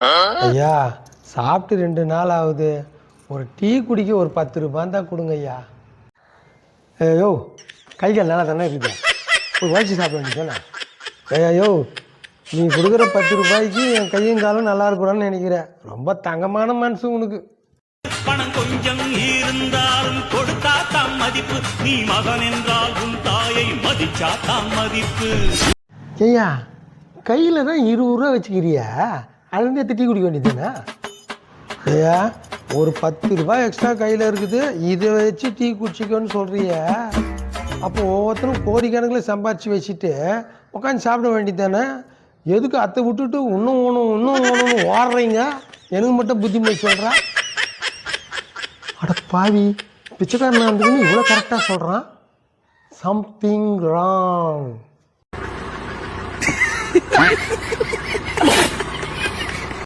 ஐயா சாப்பிட்டு 2 நாள் ஆகுது. ஒரு டீ குடிக்க ஒரு 10 ரூபாய் தான் கொடுங்க ஐயா. ஐயோ கைகள் நல்லா தானே இருக்குது, ஒரு உழைச்சி சாப்பிட வேண்டியதானே. ஐயோ நீ கொடுக்குற 10 ரூபாய்க்கு என் கையும் காலும் நல்லா இருக்கணும்னு நினைக்கிறேன். ரொம்ப தங்கமான மனசு உனக்கு. பணம் கொஞ்சம் இருந்தாலும் கொடுத்தா தான் மதிப்பு. நீ மகன் என்றால் உன் தாயை மதிச்சா தான் மதிப்பு. ஐயா கையில் தான் 20 ரூபா வச்சுக்கிறியா, அதுலேருந்து டீ குடிக்க வேண்டியதானே. ஐயா ஒரு 10 ரூபாய் எக்ஸ்ட்ரா கையில் இருக்குது, இதை வச்சு டீ குடிச்சிக்கோன்னு சொல்கிறிய. அப்போ ஒவ்வொருத்தரும் கோடிக்கணக்கில் சம்பாரித்து வச்சுட்டு உட்காந்து சாப்பிட வேண்டியது தானே. எதுக்கு அத்தை விட்டுட்டு இன்னும் ஒன்றுன்னு ஓடுறீங்க? எனக்கு மட்டும் புத்திமதி சொல்கிறா. அட பாவி, பிச்சைக்காரனா இருந்துன்னு இவ்வளோ கரெக்டாக சொல்கிறான். Something wrong.